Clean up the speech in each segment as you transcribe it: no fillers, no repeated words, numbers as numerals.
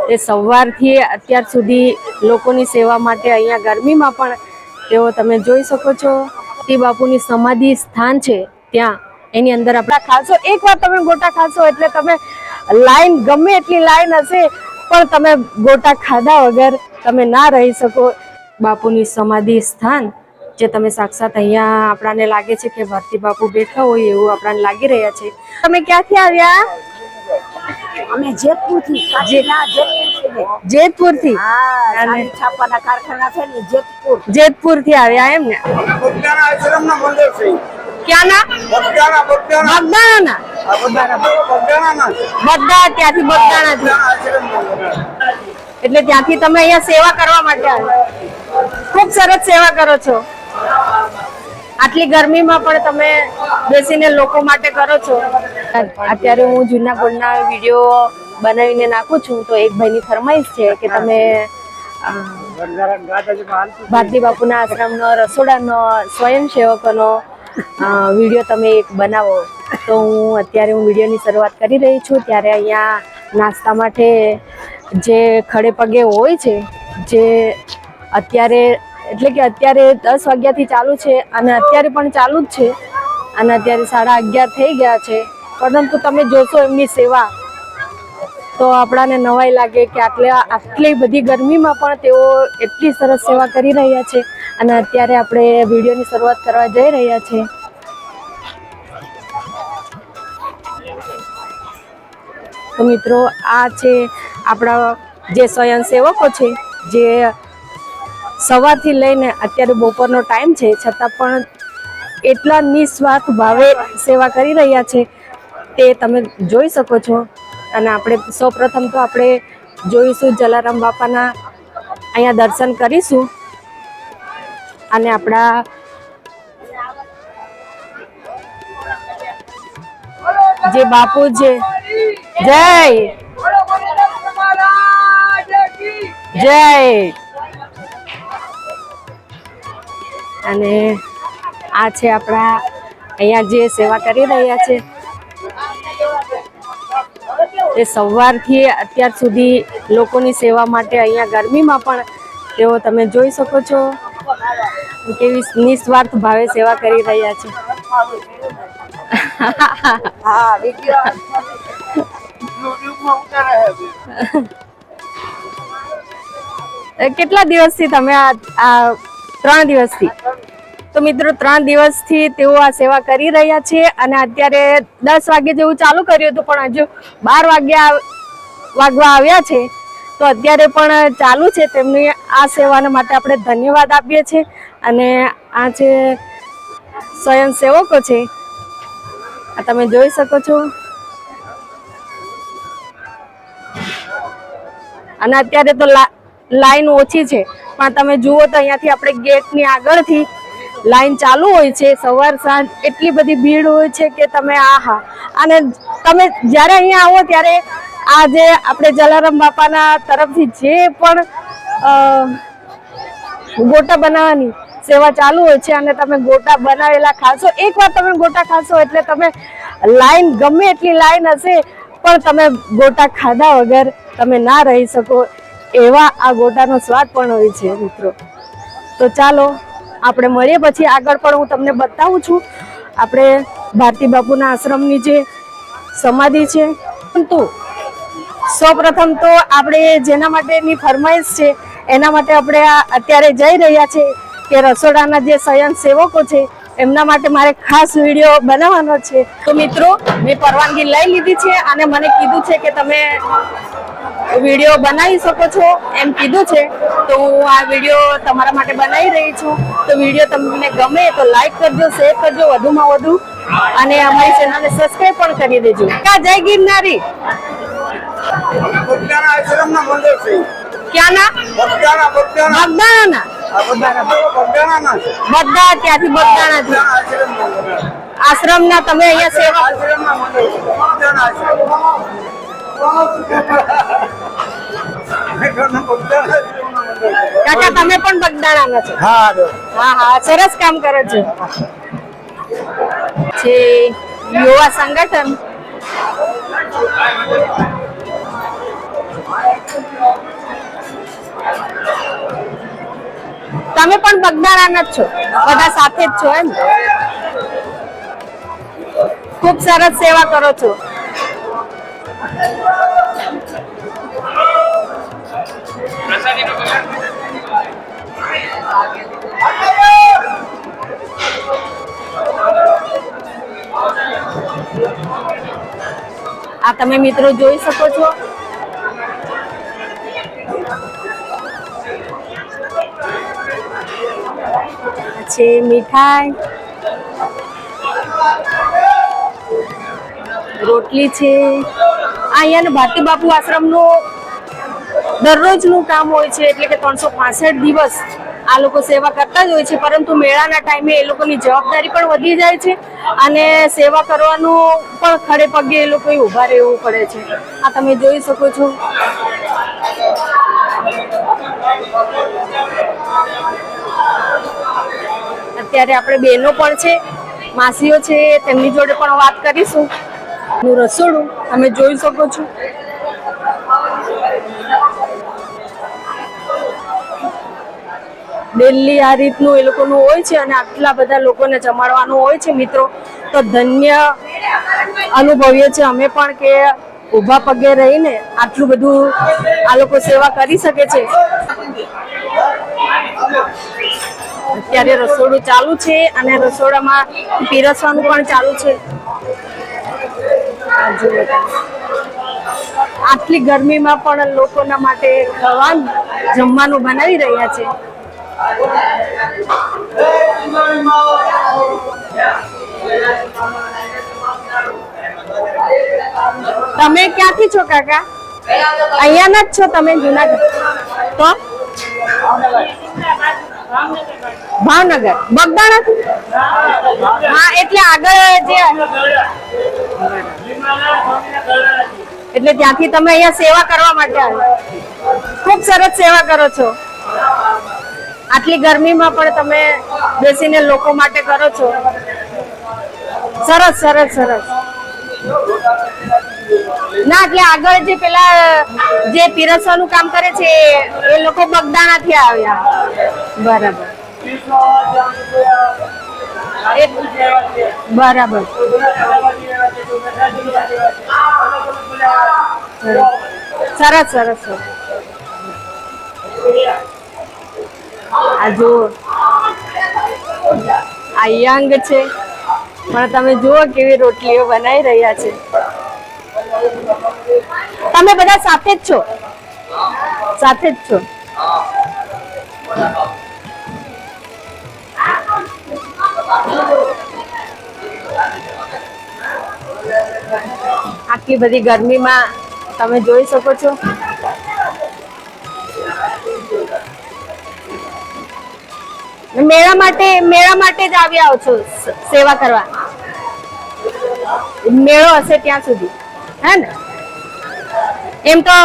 તે સવારથી અત્યાર સુધી લોકોની સેવા માટે અહીંયા ગરમીમાં પણ તેઓ તમે જોઈ શકો છો. બાપુની સમાધિ સ્થાન છે ત્યાં એની અંદર આપણે ખાશો. એકવાર તમે ગોટા ખાશો એટલે તમે લાઈન ગમે એટલી લાઈન હશે પણ તમે ગોટા ખાધા વગર તમે ના રહી શકો. બાપુની સમાધિ સ્થાન જે તમે સાક્ષાત અહીંયા આપણાને લાગે છે કે ભારતી બાપુ બેઠા હોય એવું આપણાને લાગી રહ્યા છે. તમે ક્યાંથી આવ્યા? અમે જેતપુરથી. જેતપુરથી અને છાપાના કારખાના છે ને જેતપુરથી આવ્યા એમ ને? ક્યાંના? બગદાણા. ત્યાંથી બગદાણાથી એટલે ત્યાંથી તમે અહીંયા સેવા કરવા માટે આવ્યા. ખૂબ સરસ સેવા કરો છો. આટલી ગરમીમાં પણ તમે બેસીને લોકો માટે કરો છો. અત્યારે હું જૂનાગઢના વિડીયો બનાવીને નાખું છું તો એક ભાઈની ફરમાઈશ છે કે તમે ભારતી બાપુના આશ્રમનો રસોડાનો સ્વયંસેવકોનો વિડીયો તમે એક બનાવો. તો અત્યારે હું વિડીયોની શરૂઆત કરી રહી છું. ત્યારે અહીંયા નાસ્તા માટે જે ખડે પગે હોય છે, જે અત્યારે એટલે કે અત્યારે 10 વાગ્યાથી ચાલુ છે અને અત્યારે પણ ચાલુ જ છે અને અત્યારે 11:30 થઈ ગયા છે. પરંતુ તમે જોશો એમની સેવા તો આપણાને નવાઈ લાગે કે આટલી બધી ગરમીમાં પણ તેઓ એટલી સરસ સેવા કરી રહ્યા છે. અને અત્યારે આપણે વિડીયોની શરૂઆત કરવા જઈ રહ્યા છીએ. તો મિત્રો, આ છે આપણા જે સ્વયંસેવકો છે, જે સવારથી લઈને અત્યારે બપોરનો ટાઈમ છે છતાં પણ એટલા નિસ્વાર્થ ભાવે સેવા કરી રહ્યા છે તે તમે જોઈ શકો છો. અને આપણે સૌપ્રથમ તો આપણે જોઈશું જલારામ બાપાના અહીંયા દર્શન કરીશું અને આપણા જે બાપુ છે, જય જય. અને આ છે આપણા અહીંયા જે સેવા કરી રહ્યા છે તે સવારથી અત્યાર સુધી લોકોની સેવા માટે અહીંયા ગરમીમાં પણ તેઓ તમે જોઈ શકો છો કેવી નિસ્વાર્થ ભાવે સેવા કરી રહ્યા છે. કેટલા દિવસથી તમે આ 3 દિવસથી? તો મિત્રો 3 દિવસથી તેઓ આ સેવા કરી રહ્યા છે અને અત્યારે 10 વાગે જેવું ચાલુ કર્યું હતું પણ હજુ 12 વાગવા આવ્યા છે તો અત્યારે પણ ચાલુ છે. તેમની આ સેવાના માટે આપણે ધન્યવાદ આપીએ છીએ. અને આ છે સ્વયંસેવકો છે, આ તમે જોઈ શકો છો. અને અત્યારે તો લાઈન ઓછી છે પણ તમે જુઓ તો અહીંયાથી આપણે ગેટની આગળથી લાઈન ચાલુ હોય છે. સવાર સાંજ એટલી બધી ભીડ હોય છે કે તમે આહા. અને તમે જ્યારે અહીંયા આવો ત્યારે આ જે આપણે જલારામ બાપાના તરફથી જે પણ ગોટા બનાવવાની સેવા ચાલુ હોય છે અને તમે ગોટા બનાવેલા ખાશો. એકવાર તમે ગોટા ખાશો એટલે તમે લાઈન ગમે એટલી લાઈન હશે પણ તમે ગોટા ખાધા વગર તમે ના રહી શકો એવા આ ગોટાનો સ્વાદ પણ હોય છે મિત્રો. તો ચાલો આપણે મળીએ પછી. આગળ પણ હું તમને બતાવું છું આપણે ભારતી બાપુના આશ્રમની જે સમાધિ છે. પરંતુ સૌપ્રથમ તો આપણે જેના માટેની ફરમાઈશ છે એના માટે આપણે અત્યારે જઈ રહ્યા છે કે રસોડાના જે સ્વયંસેવકો છે એમના માટે મારે ખાસ વિડીયો બનાવવાનો છે. તો મિત્રો, મેં પરવાનગી લઈ લીધી છે અને મને કીધું છે કે તમે વિડીયો બનાવી શકો છો એમ કીધું છે. તો હું આ વિડીયો તમારા માટે બનાવી રહી છું. તો વિડીયો તમને ગમે તો લાઈક કરજો, શેર કરજો વધુમાં વધુ અને અમારી ચેનલને સબસ્ક્રાઇબ પણ કરી દેજો. જય ગિરનારી. ક્યાંના? બગદાણા. ત્યાંથી બગદાણાથી આશ્રમના તમે અહીંયા સેવા કાકા તમે પણ બગદાણાના છો? હા હા, સરસ કામ કરો છો. છે યુવા સંગઠન તમે પણ બગદાણાના જ છો, બધા સાથે જ છો એમ? ખૂબ સરસ સેવા કરો છો. આ તમે મિત્રો જોઈ શકો છો. છે મીઠાઈ, રોટલી છે. અહીંયા ભારતી બાપુ આશ્રમનું દરરોજનું કામ હોય છે, એટલે કે 365 દિવસ આ લોકો સેવા કરતા જ હોય છે. પરંતુ મેળાના ટાઈમે એ લોકોની જવાબદારી પણ વધી જાય છે અને સેવા કરવાનું પણ ખડે પગે એ લોકોએ ઊભા રહેવું પડે છે. આ તમે જોઈ શકો છો. અત્યારે આપણે બહેનો પણ છે, માસીઓ છે, તેમની જોડે પણ વાત કરીશું. રસોડું તમે જોઈ શકો છો. ડેલી આ રીતનું એ લોકોનું હોય છે અને આટલા બધા લોકોને જમાડવાનું હોય છે મિત્રો. તો ધન્ય અનુભવીએ છીએ અમે પણ કે ઊભા પગે રહીને આટલું બધું આ લોકો સેવા કરી શકે છે. અત્યારે રસોડું ચાલુ છે અને રસોડામાં પીરસવાનું પણ ચાલુ છે. આટલી ગરમીમાં પણ લોકોના માટે ખાવાનું જમવાનું બનાવી રહ્યા છે. તમે ક્યાંથી છો કાકા? અહીંયાના જ છો તમે? જુનાગઢ? તો ભાવનગર, બગદાણાથી? હા, એટલે આગળ જે એટલે ત્યાંથી તમે અહીંયા સેવા કરવા માટે આવ્યા. ખૂબ સરસ સેવા કરો છો. આટલી ગરમીમાં પણ તમે બેસીને લોકો માટે કરો છો. સરસ સરસ સરસ. ના, એટલે આગળ જે પેલા જે પીરસવાનું કામ કરે છે એ લોકો બગદાણાથી આવ્યા. બરાબર બરાબર. સરસ સરસ. આ જુઓ, આ યંગ છે પણ તમે જુઓ કેવી રોટલીઓ બનાવી રહ્યા છે. તમે બધા સાથે જ છો? સાથે જ છો. આટલી બધી ગરમીમાં તમે જોઈ શકો છો. મેળા માટે જ આવ્યા છો સેવા કરવા? મેળો હશે ત્યાં સુધી, હે ને? એમ તો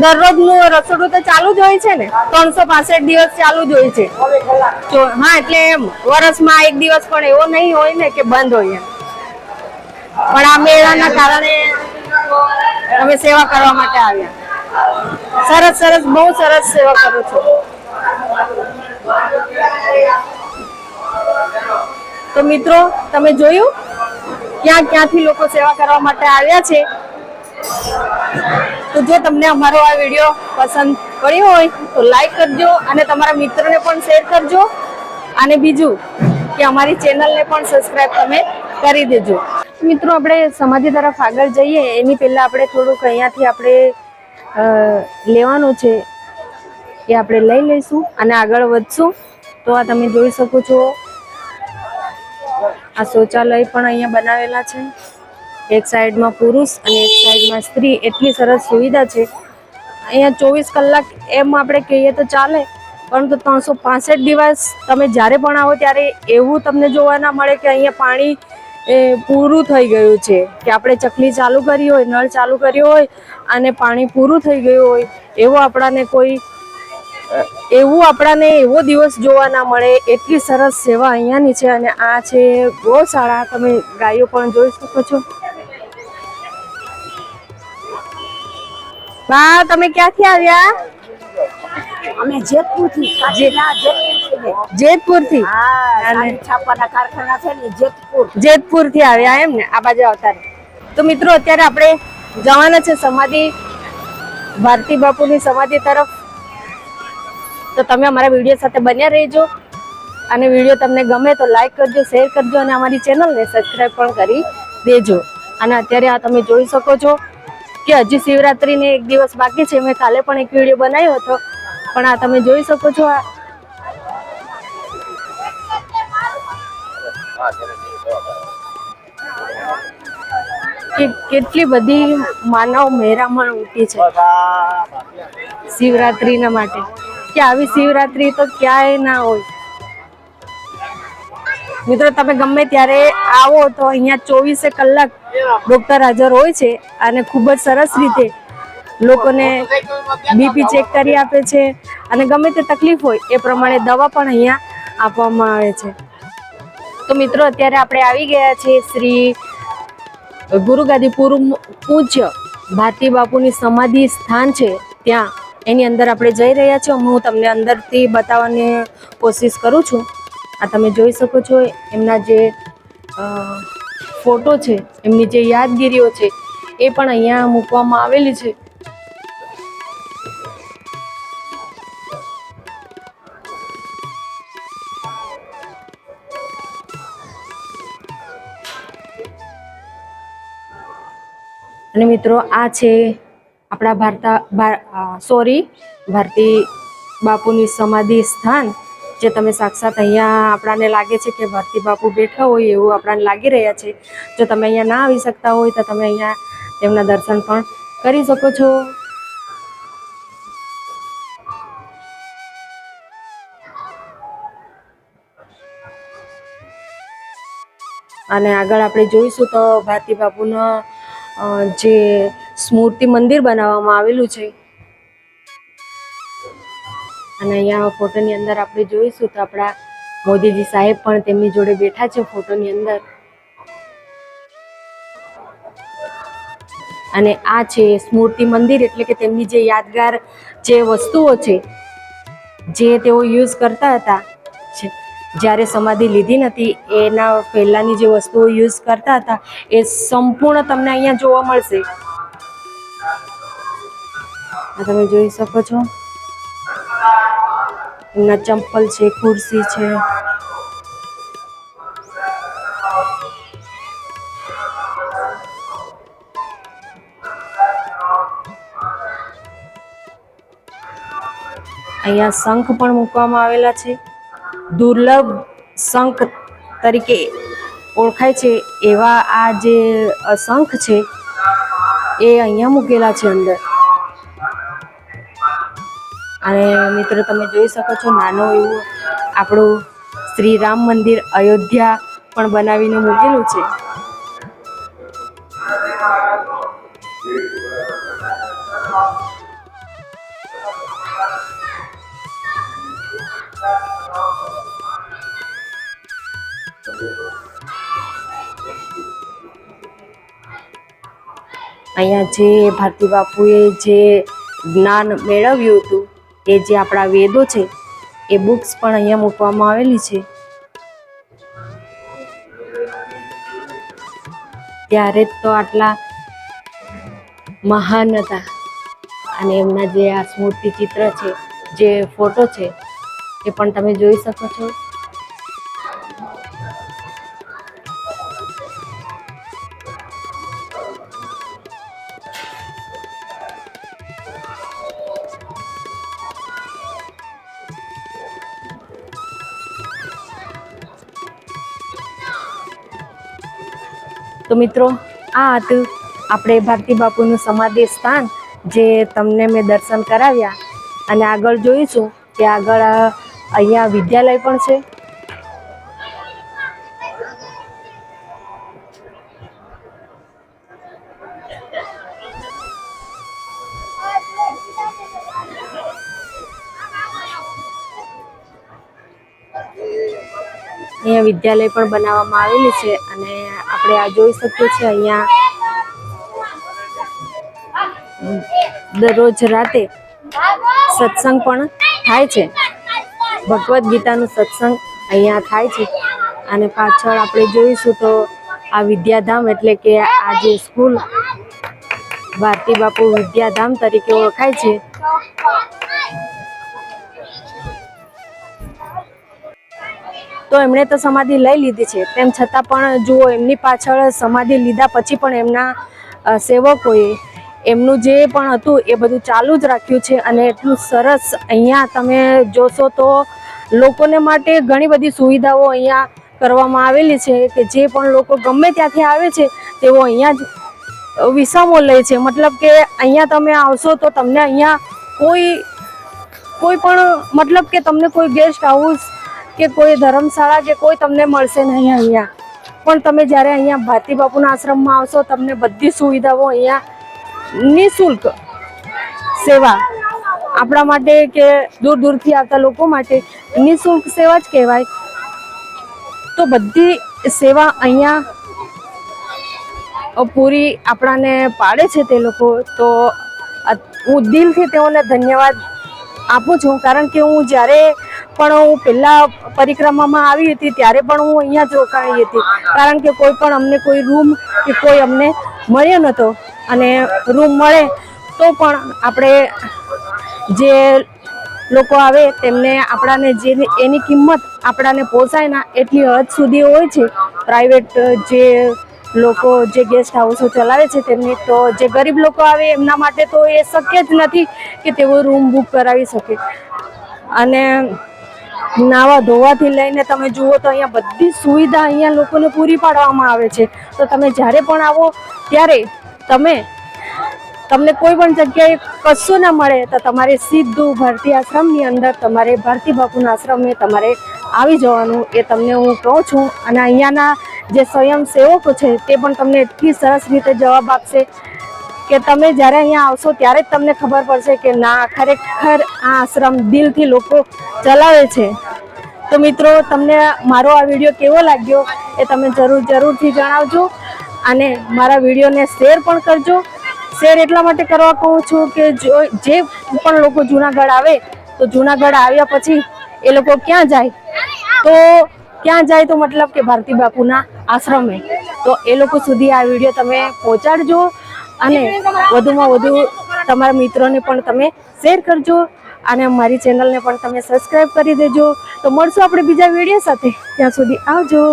દરરોજનું રસોડું તો ચાલુ જ હોય છે ને? 365 દિવસ ચાલુ જ હોય છે. હા, એટલે એમ વર્ષમાં એક દિવસ પણ એવો નહીં હોય ને કે બંધ હોય એમ. પણ આ મેળાના કારણે અમે સેવા કરવા માટે આવ્યા. સરસ સરસ, બહુ સરસ સેવા કરો છો. તો મિત્રો તમે જોયું ક્યાંથી લોકો સેવા કરવા માટે આવ્યા છે. તો જો તમને અમારો આ વિડીયો પસંદ પડ્યો હોય તો લાઈક કરજો અને તમારા મિત્રોને પણ શેર કરજો. અને બીજું કે અમારી ચેનલને પણ સબસ્ક્રાઇબ તમે કરી દેજો. મિત્રો આપણે સમાધિ તરફ આગળ જઈએ એની પહેલા આપણે થોડુંક અહીંયાથી આપણે લેવાનું છે એ આપણે લઈ લઈશું અને આગળ વધશું. તો આ તમે જોઈ શકો છો, આ શૌચાલય પણ અહીંયા બનાવેલા છે. એક સાઈડમાં પુરુષ અને એક સાઈડમાં સ્ત્રી. એટલી સરસ સુવિધા છે અહીંયા. 24 કલાક એમ આપણે કહીએ તો ચાલે, પરંતુ 365 દિવસ તમે જ્યારે પણ આવો ત્યારે એવું તમને જોવા ના મળે કે અહીંયા પાણી પૂરું થઈ ગયું છે, કે આપણે ચકલી ચાલુ કરી હોય, નળ ચાલુ કર્યો હોય અને પાણી પૂરું થઈ ગયું હોય એવો દિવસ જોવા ના મળે. એટલી સરસ સેવા અહીંયાની છે. અને આ છે ગૌશાળા. તમે ગાયો પણ જોઈ શકો છો. બા તમે ક્યાંથી આવ્યા? અમે જેતપુર થી જેતપુર થી. હા, સાડી છાપવાના કારખાના છે ને જેતપુર. જેતપુર થી આવ્યા એમ ને? આ બાજુ આવતા રહો. તો મિત્રો અત્યારે આપણે જવાના છે સમાધિ, ભારતી બાપુની સમાધિ તરફ. તો તમે અમારા વિડીયો સાથે બન્યા રહેજો અને વિડીયો તમને ગમે તો લાઈક કરજો, શેર કરજો અને અમારી ચેનલને સબસ્ક્રાઇબ પણ કરી દેજો. અને અત્યારે આ તમે જોઈ શકો છો કે હજી શિવરાત્રીને એક દિવસ બાકી છે. મેં કાલે પણ એક વિડીયો બનાવ્યો હતો, પણ આ તમે જોઈ શકો છો આ કે કેટલી બધી માનવ મહેરામણ ઉઠી છે શિવરાત્રીના માટે, કે આવી શિવરાત્રી તો ક્યાંય ના હોય. મિત્રો તમે ગમે ત્યારે આવો તો અહીંયા 24 કલાક ડોક્ટર હાજર હોય છે અને ખૂબ જ સરસ રીતે લોકોને બીપી ચેક કરી આપે છે અને ગમે તે તકલીફ હોય એ પ્રમાણે દવા પણ અહીંયા આપવામાં આવે છે. તો મિત્રો અત્યારે આપણે આવી ગયા છીએ શ્રી ગુરુગાદી પૂજ્ય ભારતી બાપુની સમાધિ સ્થાન છે ત્યાં, એની અંદર આપણે જઈ રહ્યા છીએ. હું તમને અંદરથી બતાવવાની કોશિશ કરું છું. આ તમે જોઈ શકો છો એમના જે ફોટો છે, એમની જે યાદગીરીઓ છે એ પણ અહીંયા મૂકવામાં આવેલી છે. અને મિત્રો આ છે આપણા ભારતી બાપુની સમાધિ સ્થાન, જે તમે સાક્ષાત અહીંયા આપણાને લાગે છે કે ભારતી બાપુ બેઠા હોય એવું આપણાને લાગી રહ્યા છે. જો તમે અહીંયા ના આવી શકતા હોય તો તમે અહીંયા તેમના દર્શન પણ કરી શકો છો. અને આગળ આપણે જોઈશું તો ભારતી બાપુના જે સ્મૃતિ મંદિર બનાવવામાં આવેલું છે. અને અહીંયા ફોટોની અંદર આપણે જોઈશું તો આપણા મોદીજી સાહેબ પણ તેમની જોડે બેઠા છે ફોટોની અંદર. અને આ છે સ્મૃતિ મંદિર, એટલે કે તેમની જે યાદગાર જે વસ્તુઓ છે જે તેઓ યુઝ કરતા હતા જ્યારે સમાધિ લીધી નથી એના પહેલાની જે વસ્તુઓ યુઝ કરતા હતા એ સંપૂર્ણ તમને અહીંયા જોવા મળશે. આ તમે જોઈ શકો છો એમના ચંપલ છે, ખુરશી છે. અહીંયા શંખ પણ મૂકવામાં આવેલા છે. દુર્લભ શંખ તરીકે ઓળખાય છે એવા આ જે શંખ છે એ અહીંયા મૂકેલા છે અંદર. અને મિત્રો તમે જોઈ શકો છો નાનું એવું આપણું શ્રી રામ મંદિર અયોધ્યા પણ બનાવીને મૂકેલું છે. અહીંયા જે ભારતી બાપુએ જે જ્ઞાન મેળવ્યું હતું એ જે આપણા વેદો છે એ બુક્સ પણ અહીંયા મૂકવામાં આવેલી છે. ત્યારે તો આટલા મહાન હતા. અને એમના જે આ સ્મૃતિ ચિત્ર છે, જે ફોટો છે એ પણ તમે જોઈ શકો છો. તો મિત્રો આ હતું આપણે ભારતી બાપુનું સમાધિ સ્થાન, જે તમને મેં દર્શન કરાવ્યા. અને આગળ જોઈશું કે આગળ અહીંયા વિદ્યાલય પણ છે. અહીંયા વિદ્યાલય પણ બનાવવામાં આવેલી છે. અને આપણે આ જોઈ શકીએ છીએ અહીંયા દરરોજ રાતે સત્સંગ પણ થાય છે. ભગવદ્ ગીતાનું સત્સંગ અહીંયા થાય છે. અને પાછળ આપણે જોઈશું તો આ વિદ્યાધામ એટલે કે આ જે સ્કૂલ ભારતી બાપુ વિદ્યાધામ તરીકે ઓળખાય છે. તો એમણે તો સમાધિ લઈ લીધી છે, તેમ છતાં પણ જુઓ એમની પાછળ સમાધિ લીધા પછી પણ એમના સેવકોએ એમનું જે પણ હતું એ બધું ચાલુ જ રાખ્યું છે. અને એટલું સરસ અહીંયા તમે જોશો તો લોકોને માટે ઘણી બધી સુવિધાઓ અહીંયા કરવામાં આવેલી છે કે જે પણ લોકો ગમે ત્યાંથી આવે છે તેઓ અહીંયા જ વિસામો લે છે. મતલબ કે અહીંયા તમે આવશો તો તમને અહીંયા કોઈ પણ મતલબ કે તમને કોઈ ગેસ્ટ હાઉસ કે કોઈ ધર્મશાળા કે કોઈ તમને મળશે નહીં. અહીંયા પણ તમે જ્યારે અહીંયા ભારતી બાપુના આશ્રમમાં આવશો તમને બધી સુવિધાઓ અહીંયા નિઃશુલ્ક સેવા આપણા માટે કે દૂર દૂરથી આવતા લોકો માટે નિઃશુલ્ક સેવા જ કહેવાય. તો બધી સેવા અહીંયા પૂરી આપણાને પાડે છે તે લોકો. તો હું દિલથી તેઓને ધન્યવાદ આપું છું, કારણ કે હું જ્યારે પણ હું પહેલાં પરિક્રમામાં આવી હતી ત્યારે પણ હું અહીંયા જ રોકાઈ હતી, કારણ કે કોઈ પણ અમને કોઈ રૂમ કે કોઈ અમને મળ્યો નહોતો. અને રૂમ મળે તો પણ આપણે જે લોકો આવે તેમને આપણાને જે એની કિંમત આપણાને પોસાય ના એટલી હદ સુધી હોય છે. પ્રાઇવેટ જે લોકો જે ગેસ્ટ હાઉસો ચલાવે છે તેમની, તો જે ગરીબ લોકો આવે એમના માટે તો એ શક્ય જ નથી કે તેઓ રૂમ બુક કરાવી શકે. અને નાવા ધોવાથી લઈને તમે જુઓ તો અહીંયા બધી સુવિધા અહીંયા લોકોને પૂરી પાડવામાં આવે છે. તો તમે જ્યારે પણ આવો ત્યારે તમને કોઈ પણ જગ્યાએ કશું ના મળે તો તમારે સીધું ભારતી આશ્રમની અંદર તમારે ભારતી બાપુના આશ્રમે તમારે આવી જવાનું, એ તમને હું કહું છું. અને અહીંયાના જે સ્વયંસેવકો છે તે પણ તમને એટલી સરસ રીતે જવાબ આપશે કે તમે જ્યારે અહીંયા આવશો ત્યારે જ તમને ખબર પડશે કે ના, ખરેખર આ આશ્રમ દિલથી લોકો ચલાવે છે. તો મિત્રો, તમને મારો આ વિડીયો કેવો લાગ્યો એ તમે જરૂરથી જણાવજો. અને મારા વિડીયોને શેર પણ કરજો. શેર એટલા માટે કરવા કહું છું કે જે પણ લોકો જુનાગઢ આવે તો જુનાગઢ આવ્યા પછી એ લોકો ક્યાં જાય તો મતલબ કે ભારતી બાપુના આશ્રમે. તો એ લોકો સુધી આ વિડીયો તમે પહોંચાડજો અને વધુમાં વધુ તમારા મિત્રોને પણ તમે શેર કરજો અને મારી ચેનલને પણ તમે સબસ્ક્રાઈબ કરી દેજો. તો મળશું આપણે બીજા વિડીયો સાથે. ત્યાં સુધી આવજો.